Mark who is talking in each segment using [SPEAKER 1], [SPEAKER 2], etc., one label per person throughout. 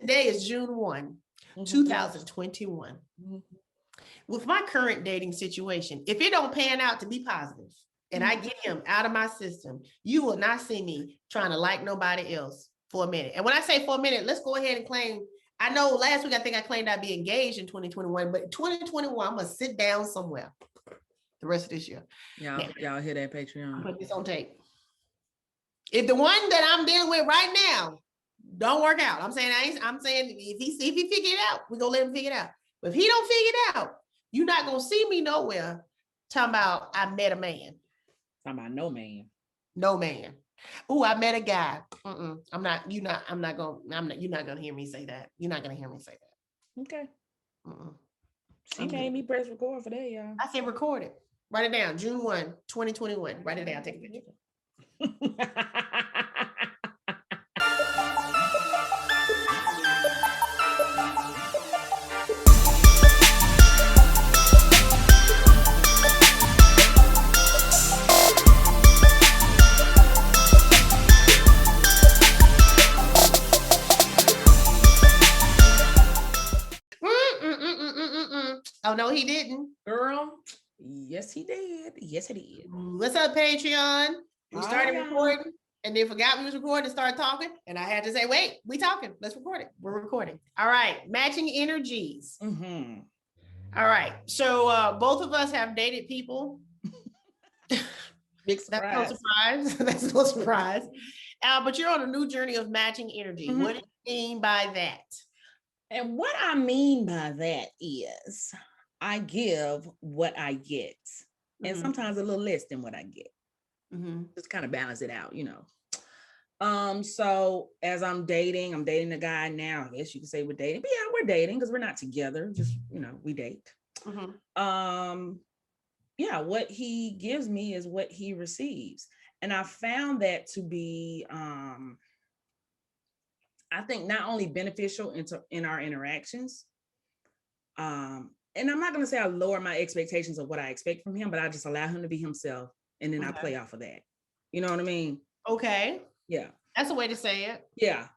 [SPEAKER 1] Today is June 1, 2021. With my current dating situation, if it don't pan out to be positive and I get him out of my system, you will not see me trying to like nobody else for a minute. And when I say for a minute, let's go ahead and claim. I know last week I think I claimed I'd be engaged in 2021, but 2021, I'm gonna sit down somewhere the rest of this year.
[SPEAKER 2] Y'all hear that, Patreon?
[SPEAKER 1] Put this on tape. If the one that I'm dealing with right now don't work out, I'm saying if he figure it out, we're gonna let him figure it out. But if he don't figure it out, you're not gonna see me nowhere talking about I met a man.
[SPEAKER 2] Talking about no man.
[SPEAKER 1] No man. Oh, I met a guy. You're not gonna hear me say that. You're not gonna hear me say that.
[SPEAKER 2] Okay. She made me press record for that, y'all.
[SPEAKER 1] I said record it. Write it down. June 1, 2021. Write it down. Take a picture. Oh, no, he didn't.
[SPEAKER 2] Girl, yes, he did. Yes, he did.
[SPEAKER 1] What's up, Patreon? We started recording and then forgot we was recording and started talking. And I had to say, wait, we talking. Let's record it. We're recording. All right. Matching energies. All right. So both of us have dated people.
[SPEAKER 2] Big surprise.
[SPEAKER 1] That's no surprise. That's no surprise. But you're on a new journey of matching energy. What do you mean by that?
[SPEAKER 2] And what I mean by that is I give what I get, and sometimes a little less than what I get. Just kind of balance it out, you know. So as I'm dating a guy now. I guess you could say we're dating, but yeah, we're dating because we're not together. Just, you know, we date. Yeah, what he gives me is what he receives, and I found that to be I think not only beneficial in our interactions, and I'm not going to say I lower my expectations of what I expect from him, but I just allow him to be himself, and then I play off of that. You know what I mean?
[SPEAKER 1] Okay.
[SPEAKER 2] Yeah.
[SPEAKER 1] That's a way to say it.
[SPEAKER 2] Yeah.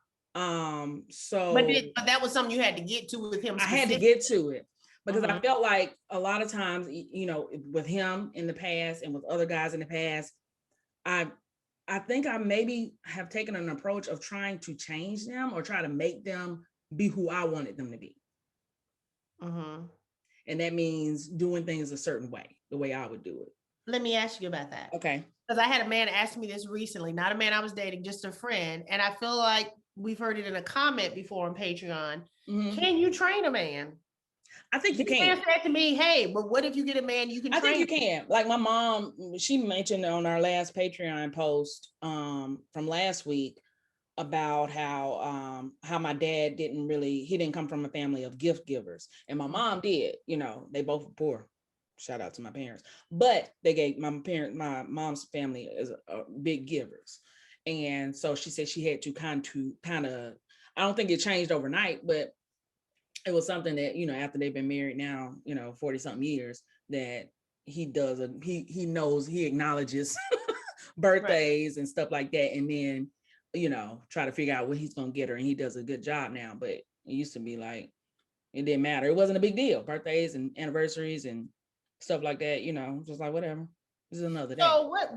[SPEAKER 2] So.
[SPEAKER 1] But that was something you had to get to with him.
[SPEAKER 2] I had to get to it because I felt like a lot of times, you know, with him in the past and with other guys in the past, I think I maybe have taken an approach of trying to change them or try to make them be who I wanted them to be. And that means doing things a certain way, the way I would do it.
[SPEAKER 1] Let me ask you about that.
[SPEAKER 2] Okay.
[SPEAKER 1] Because I had a man ask me this recently, not a man I was dating, just a friend. And I feel like we've heard it in a comment before on Patreon. Can you train a man?
[SPEAKER 2] I think you can.
[SPEAKER 1] Man said to me, hey, but what if you get a man you can train?
[SPEAKER 2] I think you can. Like my mom, she mentioned on our last Patreon post from last week about how my dad didn't come from a family of gift givers. And my mom did, you know, they both were poor. Shout out to my parents. But they gave my mom's family is big givers. And so she said she had to kind of, I don't think it changed overnight, but it was something that, you know, after they've been married now, you know, 40 something years, that he does, he knows, he acknowledges birthdays and stuff like that. And then, you know, try to figure out what he's going to get her. And he does a good job now, but it used to be like, it didn't matter. It wasn't a big deal. Birthdays and anniversaries and stuff like that, you know, just like whatever. This is another day.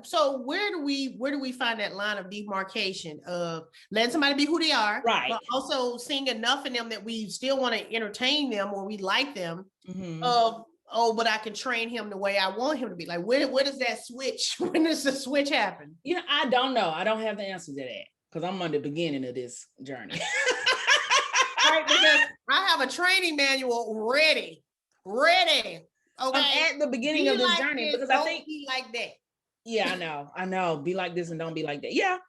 [SPEAKER 1] So where do we find that line of demarcation of letting somebody be who they are,
[SPEAKER 2] right?
[SPEAKER 1] But also seeing enough in them that we still want to entertain them or we like them. But I can train him the way I want him to be. Like, where does that switch? When does the switch happen?
[SPEAKER 2] You know, I don't know. I don't have the answer to that because I'm on the beginning of this journey.
[SPEAKER 1] Right, because I have a training manual ready. Okay.
[SPEAKER 2] I'm at the beginning of this journey because I think
[SPEAKER 1] be like that.
[SPEAKER 2] Yeah, I know. Be like this and don't be like that. Yeah.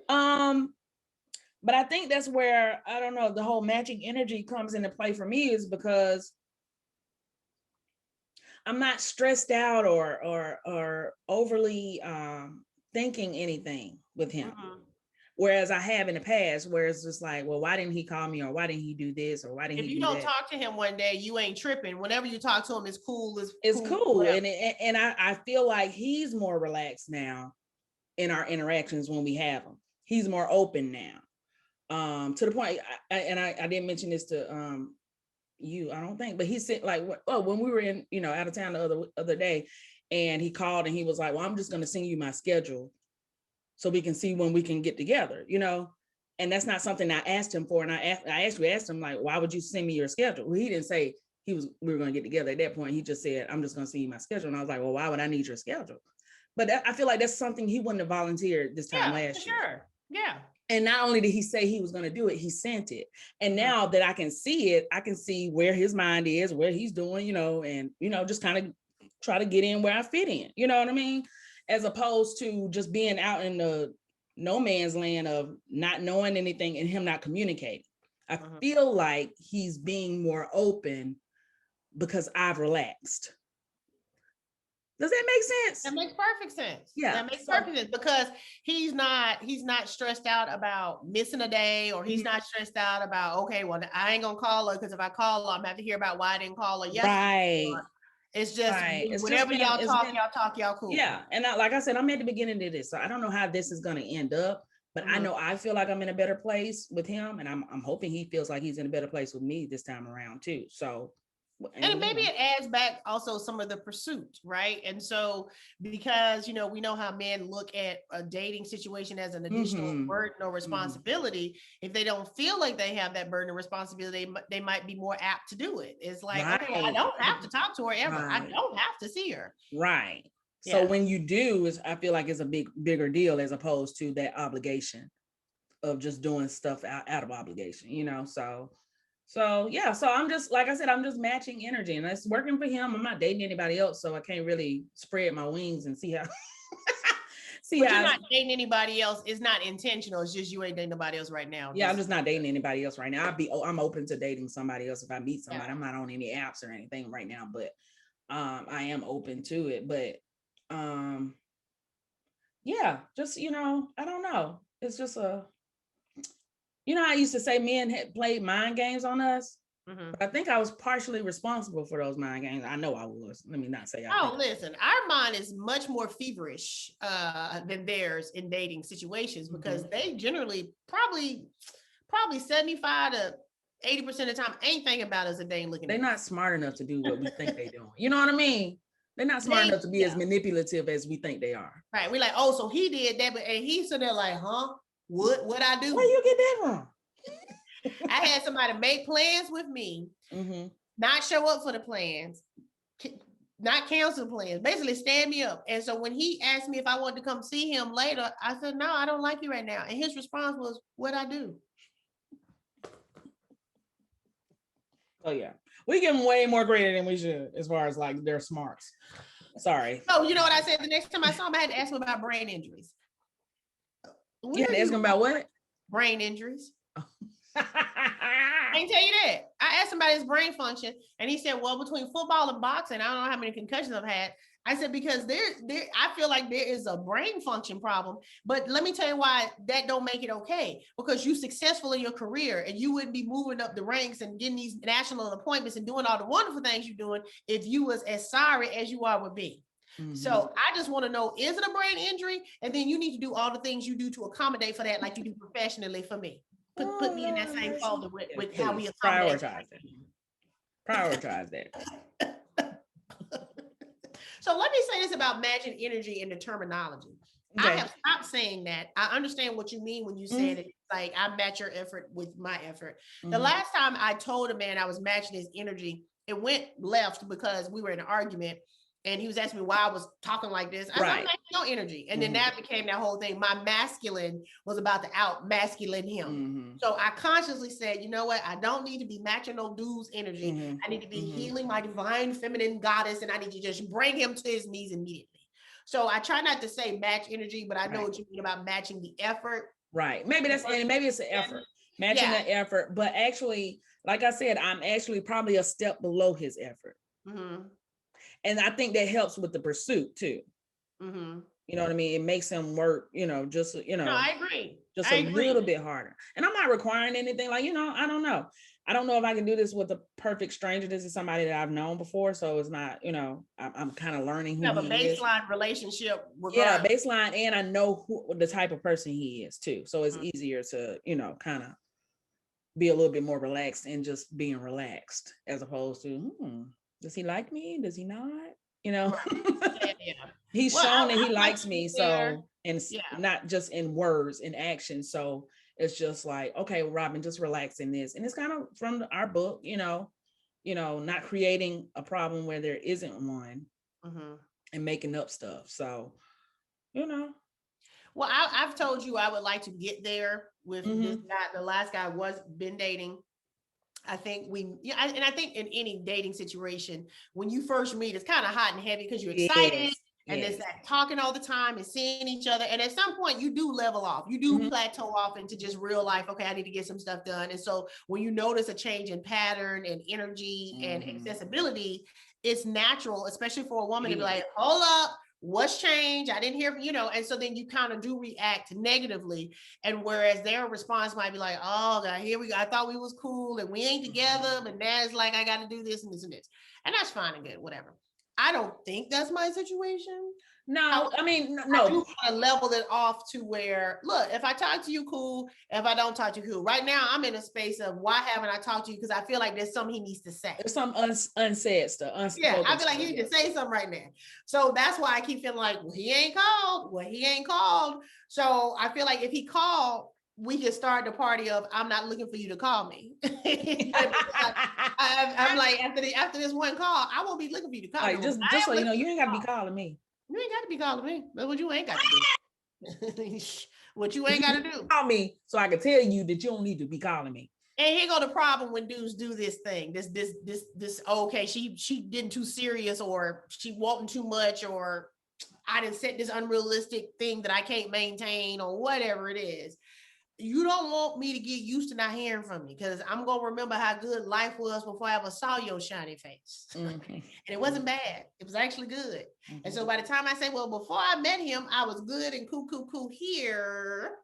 [SPEAKER 2] But I think that's where, I don't know, the whole matching energy comes into play for me, is because I'm not stressed out or overly thinking anything with him. Whereas I have in the past, where it's just like, well, why didn't he call me, or why didn't he do this, or why didn't he do that? If you don't
[SPEAKER 1] talk to him one day, you ain't tripping. Whenever you talk to him, it's cool.
[SPEAKER 2] It's cool. And I feel like he's more relaxed now in our interactions when we have him. He's more open now. To the point, I didn't mention this to you, I don't think, but he said like, oh, when we were in, out of town the other day, and he called and he was like, well, I'm just going to send you my schedule so we can see when we can get together, and that's not something I asked him for. And I actually asked him, like, why would you send me your schedule? Well, he didn't say we were going to get together at that point. He just said, I'm just going to send you my schedule. And I was like, well, why would I need your schedule? But I feel like that's something he wouldn't have volunteered this time last year.
[SPEAKER 1] Sure. Yeah.
[SPEAKER 2] And not only did he say he was going to do it, he sent it. And now that I can see it, I can see where his mind is, where he's doing, and, just kind of try to get in where I fit in. You know what I mean? As opposed to just being out in the no man's land of not knowing anything and him not communicating. I feel like he's being more open because I've relaxed. Does that make sense?
[SPEAKER 1] That makes perfect sense.
[SPEAKER 2] Yeah.
[SPEAKER 1] That makes perfect sense because he's not stressed out about missing a day, or he's not stressed out about, okay, well, I ain't gonna call her because if I call her, I'm gonna have to hear about why I didn't call her yesterday.
[SPEAKER 2] Right.
[SPEAKER 1] It's just whenever y'all talk, y'all cool.
[SPEAKER 2] Yeah. And like I said, I'm at the beginning of this, so I don't know how this is gonna end up, but I know I feel like I'm in a better place with him, and I'm hoping he feels like he's in a better place with me this time around too. So.
[SPEAKER 1] And maybe it adds back also some of the pursuit, right? And so because, we know how men look at a dating situation as an additional burden or responsibility, if they don't feel like they have that burden or responsibility, they might be more apt to do it. It's like, okay, I don't have to talk to her ever. I don't have to see her.
[SPEAKER 2] Right. So when you do, I feel like it's a bigger deal as opposed to that obligation of just doing stuff out of obligation, So yeah, so I'm just, like I said, I'm just matching energy, and it's working for him. I'm not dating anybody else, so I can't really spread my wings and see how.
[SPEAKER 1] You're not dating anybody else. It's not intentional. It's just you ain't dating nobody else right now.
[SPEAKER 2] Yeah, I'm just not dating anybody else right now. I'm open to dating somebody else if I meet somebody. Yeah. I'm not on any apps or anything right now, but I am open to it. But yeah, just I don't know. It's just I used to say men had played mind games on us. But I think I was partially responsible for those mind games. I know I was. Let me not say
[SPEAKER 1] listen, our mind is much more feverish than theirs in dating situations, because they generally probably 75 to 80% of the time ain't thinking about us and they ain't looking.
[SPEAKER 2] They're not smart enough to do what we think they're doing. You know what I mean? They're not smart enough to be as manipulative as we think they are.
[SPEAKER 1] Right. We're like, oh, so he did that, and he's sitting there like, huh? What I do?
[SPEAKER 2] Where you get that from?
[SPEAKER 1] I had somebody make plans with me, not show up for the plans, not cancel plans, basically stand me up. And so when he asked me if I wanted to come see him later, I said, no, I don't like you right now. And his response was, what'd I do?
[SPEAKER 2] Oh yeah. We give them way more credit than we should as far as like their smarts. Sorry.
[SPEAKER 1] Oh, you know what I said? The next time I saw him, I had to ask him about brain injuries.
[SPEAKER 2] You had to ask him about what?
[SPEAKER 1] Brain injuries. I can tell you that. I asked him about his brain function, and he said, well, between football and boxing, I don't know how many concussions I've had. I said, because I feel like there is a brain function problem, but let me tell you why that don't make it okay. Because you're successful in your career, and you wouldn't be moving up the ranks and getting these national appointments and doing all the wonderful things you're doing if you was as sorry as you are with me. So I just want to know, is it a brain injury? And then you need to do all the things you do to accommodate for that, like you do professionally for me. Put me in that same folder with how we
[SPEAKER 2] prioritize that.
[SPEAKER 1] So let me say this about matching energy and the terminology. Okay. I have stopped saying that. I understand what you mean when you said it. It's like I match your effort with my effort. The last time I told a man I was matching his energy, it went left because we were in an argument. And he was asking me why I was talking like this. I was like, no energy. And then that became that whole thing. My masculine was about to out masculine him. So I consciously said, you know what? I don't need to be matching no dude's energy. I need to be healing my divine feminine goddess. And I need to just bring him to his knees immediately. So I try not to say match energy, but I know what you mean about matching the effort.
[SPEAKER 2] Right. Maybe it's an effort. Matching the effort. But actually, like I said, I'm actually probably a step below his effort. And I think that helps with the pursuit too. You know what I mean? It makes him work, just,
[SPEAKER 1] No, I agree.
[SPEAKER 2] Just a little bit harder. And I'm not requiring anything like, I don't know. I don't know if I can do this with a perfect stranger. This is somebody that I've known before, so it's not, I'm kind of learning who
[SPEAKER 1] You have a
[SPEAKER 2] he is.
[SPEAKER 1] baseline relationship.
[SPEAKER 2] Yeah,
[SPEAKER 1] Regardless.
[SPEAKER 2] baseline, and I know who the type of person he is too. So it's easier to, kind of be a little bit more relaxed and just being relaxed as opposed to, does he like me? Does he not?
[SPEAKER 1] Yeah.
[SPEAKER 2] He's shown that he
[SPEAKER 1] I'd like
[SPEAKER 2] likes
[SPEAKER 1] to
[SPEAKER 2] me.
[SPEAKER 1] be there.
[SPEAKER 2] So, and
[SPEAKER 1] Yeah.
[SPEAKER 2] not just in words, in action. So it's just like, okay, Robin, just relax in this. And it's kind of from our book, not creating a problem where there isn't one, and making up stuff. So,
[SPEAKER 1] Well, I've told you I would like to get there with this guy. The last guy was been dating. I think and I think in any dating situation, when you first meet, it's kind of hot and heavy because you're excited. And it's that talking all the time and seeing each other. And at some point you do level off. You do plateau off into just real life. Okay, I need to get some stuff done. And so when you notice a change in pattern and energy and accessibility, it's natural, especially for a woman to be like, hold up, what's changed? I didn't hear, and so then you kind of do react negatively. And whereas their response might be like, oh God, here we go. I thought we was cool and we ain't together, but now it's like, I got to do this and this and this. And that's fine and good, whatever. I don't think that's my situation.
[SPEAKER 2] No, I mean, no.
[SPEAKER 1] I do want to level it off to where, look, if I talk to you, cool. If I don't talk to you, cool. Right now, I'm in a space of why haven't I talked to you? Because I feel like there's something he needs to say.
[SPEAKER 2] There's some unsaid stuff.
[SPEAKER 1] Yeah, I feel like he needs to say something right now. So that's why I keep feeling like, well, he ain't called. Well, he ain't called. So I feel like if he called, we can start the party of I'm not looking for you to call me. I'm like after this one call, I won't be looking for you to call me.
[SPEAKER 2] Just so you know, you ain't got to be calling me.
[SPEAKER 1] You ain't got to be calling me. That's what you ain't got to do. What you ain't got to do.
[SPEAKER 2] Call me so I can tell you that you don't need to be calling me.
[SPEAKER 1] And here go the problem when dudes do this thing. This. Okay, she didn't too serious, or she wasn't too much, or I didn't set this unrealistic thing that I can't maintain, or whatever it is. You don't want me to get used to not hearing from you, because I'm going to remember how good life was before I ever saw your shiny face. And it wasn't bad. It was actually good. And so by the time I say, well, before I met him, I was good and cool here.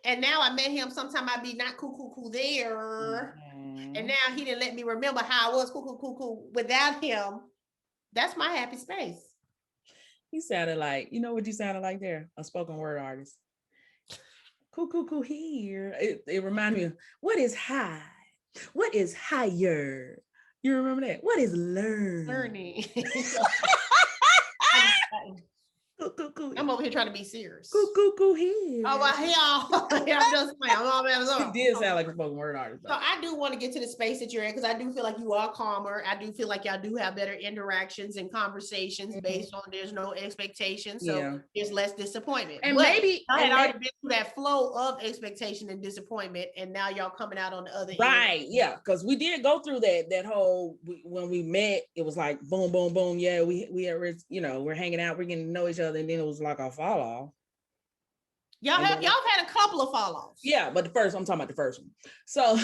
[SPEAKER 1] And now I met him, sometime I'd be not cool there. And now he didn't let me remember how I was cool without him. That's my happy space.
[SPEAKER 2] You sounded like, you know what you sounded like there? A spoken word artist. Cool here. It reminded me of, what is high? What is higher? You remember that? What is learning? Cool.
[SPEAKER 1] I'm over here trying to be serious.
[SPEAKER 2] Cool here.
[SPEAKER 1] Oh, well, I'm just playing.
[SPEAKER 2] You did sound like a spoken word artist.
[SPEAKER 1] So I do want to get to the space that you're in, because I do feel like you are calmer. I do feel like y'all do have better interactions and conversations based on there's no expectations. So there's less disappointment.
[SPEAKER 2] And
[SPEAKER 1] but
[SPEAKER 2] maybe
[SPEAKER 1] I had already been through that flow of expectation and disappointment, and now y'all coming out on the other end.
[SPEAKER 2] Right. Yeah. Because we did go through that whole, when we met, it was like boom, boom, boom. Yeah, we we're hanging out, we're getting to know each other, and then it was like a fall off.
[SPEAKER 1] Y'all had a couple of fall offs.
[SPEAKER 2] Yeah, but I'm talking about the first one. So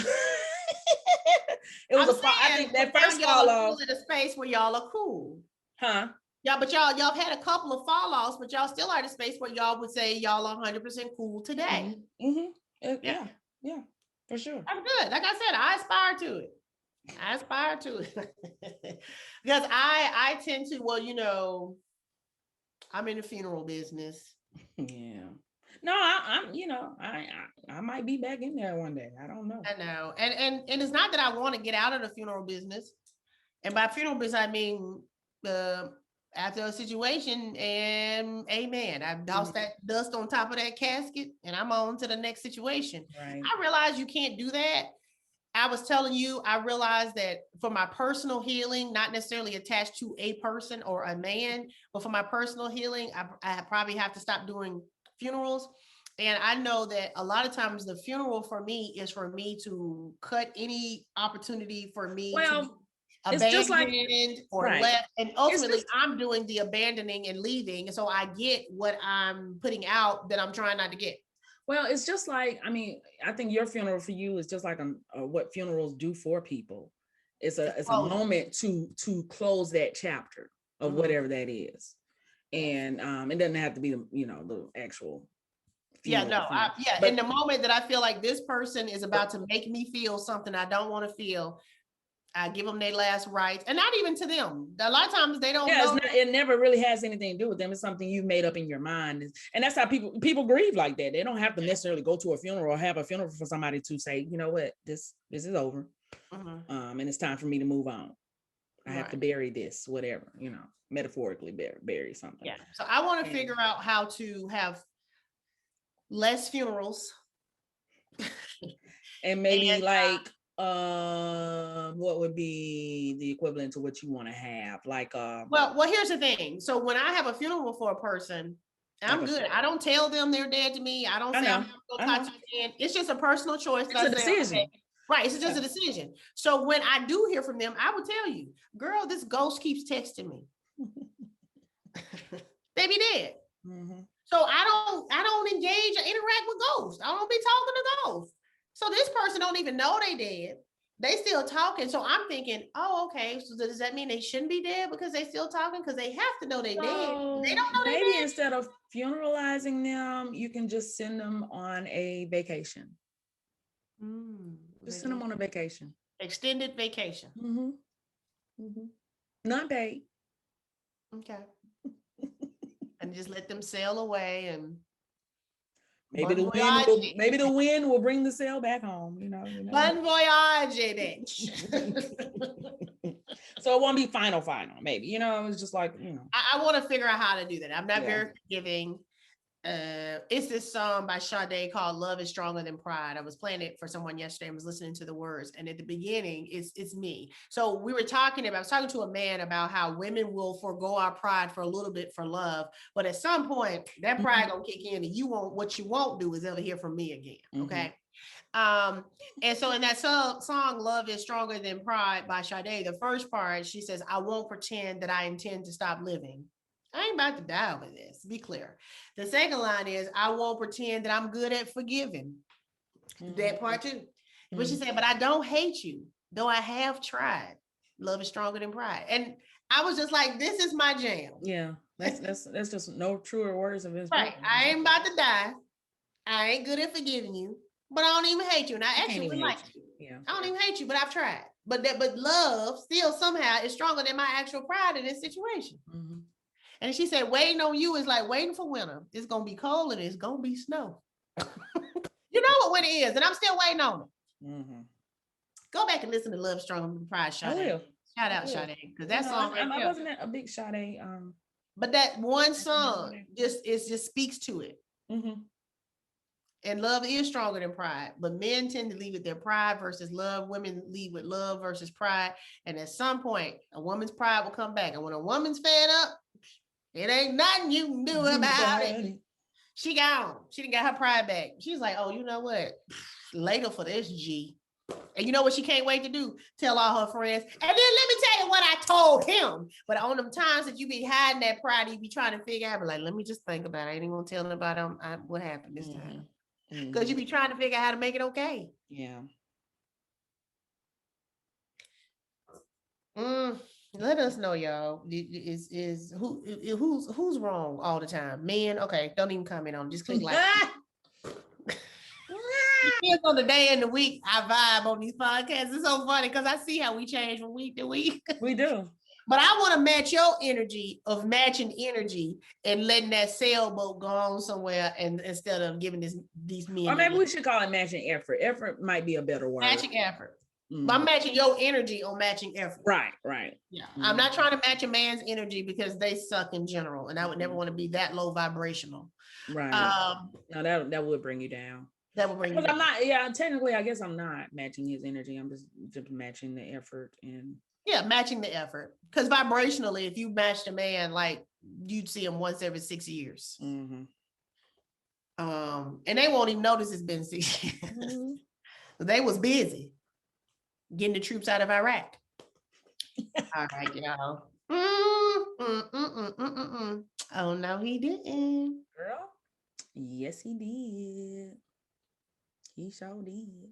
[SPEAKER 2] it was I think that first fall off
[SPEAKER 1] in a space where y'all are cool.
[SPEAKER 2] Huh?
[SPEAKER 1] Yeah, but y'all had a couple of fall offs, but y'all still are in a space where y'all would say y'all are 100% cool today.
[SPEAKER 2] Yeah, for sure.
[SPEAKER 1] I'm good. Like I said, I aspire to it. Because I tend to, I'm in the funeral business.
[SPEAKER 2] Yeah. No, I might be back in there one day. I don't know.
[SPEAKER 1] I know. And it's not that I want to get out of the funeral business. And by funeral business, I mean, after a situation, and amen, I've doused that dust on top of that casket, and I'm on to the next situation.
[SPEAKER 2] Right.
[SPEAKER 1] I realize you can't do that. I was telling you, I realized that for my personal healing, not necessarily attached to a person or a man, but for my personal healing, I probably have to stop doing funerals. And I know that a lot of times the funeral for me is for me to cut any opportunity for me to be abandoned or left. And ultimately, I'm doing the abandoning and leaving. So I get what I'm putting out that I'm trying not to get.
[SPEAKER 2] Well, it's just like, I think your funeral for you is just like what funerals do for people. It's a moment to close that chapter of whatever that is. And it doesn't have to be the actual
[SPEAKER 1] Yeah,
[SPEAKER 2] funeral.
[SPEAKER 1] no, yeah.
[SPEAKER 2] But
[SPEAKER 1] In the moment that I feel like this person is about to make me feel something I don't want to feel, I give them their last rites, and not even to them. A lot of times they don't
[SPEAKER 2] yeah,
[SPEAKER 1] know.
[SPEAKER 2] it never really has anything to do with them. It's something you made up in your mind, and that's how people grieve like that. They don't have to necessarily go to a funeral or have a funeral for somebody to say, you know what, this is over, and it's time for me to move on. I have to bury this, whatever, metaphorically bury something.
[SPEAKER 1] Yeah. So I want to figure out how to have less funerals.
[SPEAKER 2] And maybe what would be the equivalent to what you want to have? Like
[SPEAKER 1] well, here's the thing. So when I have a funeral for a person, I'm good. I don't tell them they're dead to me. I don't say I'm gonna go talk to you again. It's just a personal choice.
[SPEAKER 2] It's a decision.
[SPEAKER 1] Okay. Right. It's just a decision. So when I do hear from them, I will tell you, girl, this ghost keeps texting me. They be dead. So I don't engage or interact with ghosts. I don't be talking to ghosts. So this person don't even know they dead. They still talking. So I'm thinking, oh, okay. So does that mean they shouldn't be dead because they still talking? Because they have to know they dead. They don't know they dead.
[SPEAKER 2] Instead of funeralizing them, you can just send them on a vacation. Just send them on a vacation.
[SPEAKER 1] Extended vacation.
[SPEAKER 2] Not paid.
[SPEAKER 1] Okay. And just let them sail away, and
[SPEAKER 2] maybe the wind will bring the sail back home.
[SPEAKER 1] Bon voyage.
[SPEAKER 2] So it won't be final, maybe. It's just like,
[SPEAKER 1] I want to figure out how to do that. I'm not very forgiving. It's this song by Sade called "Love Is Stronger Than Pride." I was playing it for someone yesterday and was listening to the words, and at the beginning it's me. So I was talking to a man about how women will forego our pride for a little bit for love, but at some point that pride gonna kick in, and what you won't do is ever hear from me again. Okay. And so in that song "Love Is Stronger Than Pride" by Sade, the first part, she says, "I won't pretend that I intend to stop living. I ain't about to die over this. Be clear." The second line is, "I won't pretend that I'm good at forgiving." That part too. But she said, "But I don't hate you, though I have tried. Love is stronger than pride." And I was just like, this is my jam.
[SPEAKER 2] Yeah, that's just no truer words of inspiration.
[SPEAKER 1] Right. I ain't about to die. I ain't good at forgiving you, but I don't even hate you. And I actually like you. Yeah. I don't even hate you, but I've tried. But love still somehow is stronger than my actual pride in this situation. And she said, waiting on you is like waiting for winter. It's going to be cold and it's going to be snow. You know what winter is, and I'm still waiting on it. Go back and listen to Love Stronger Than Pride, Sade. I will. Shout out Sade, because that song
[SPEAKER 2] I wasn't a big Sade.
[SPEAKER 1] But that one song just speaks to it. And love is stronger than pride, but men tend to lead with their pride versus love. Women lead with love versus pride. And at some point, a woman's pride will come back. And when a woman's fed up, it ain't nothing you can do about it. She gone. She didn't got her pride back. She's like, oh, you know what? Later for this G. And you know what she can't wait to do? Tell all her friends. And then let me tell you what I told him. But on them times that you be hiding that pride, you be trying to figure out, like, let me just think about it. I ain't even gonna tell nobody what happened this time. Because you be trying to figure out how to make it okay.
[SPEAKER 2] Yeah.
[SPEAKER 1] Let us know, y'all. Who's wrong all the time? Men, okay, don't even comment on it. Just click like. Depends on the day and the week I vibe on these podcasts. It's so funny because I see how we change from week to week.
[SPEAKER 2] We do.
[SPEAKER 1] But I want to match your energy of matching energy and letting that sailboat go on somewhere, and instead of giving these men.
[SPEAKER 2] Or maybe we should call it matching effort. Effort might be a better word.
[SPEAKER 1] Matching effort. But I'm matching your energy on matching effort.
[SPEAKER 2] Right.
[SPEAKER 1] Yeah. I'm not trying to match a man's energy because they suck in general, and I would never want to be that low vibrational.
[SPEAKER 2] Right. No, that would bring you down.
[SPEAKER 1] That would bring you down.
[SPEAKER 2] I'm not. Yeah, technically, I guess I'm not matching his energy. I'm just matching the effort and.
[SPEAKER 1] Yeah, matching the effort. Because vibrationally, if you matched a man, like you'd see him once every 6 years. And they won't even notice it's been 6 years. They was busy getting the troops out of Iraq. All right, y'all. Oh, no, he didn't.
[SPEAKER 2] Girl? Yes, he did. He sure did.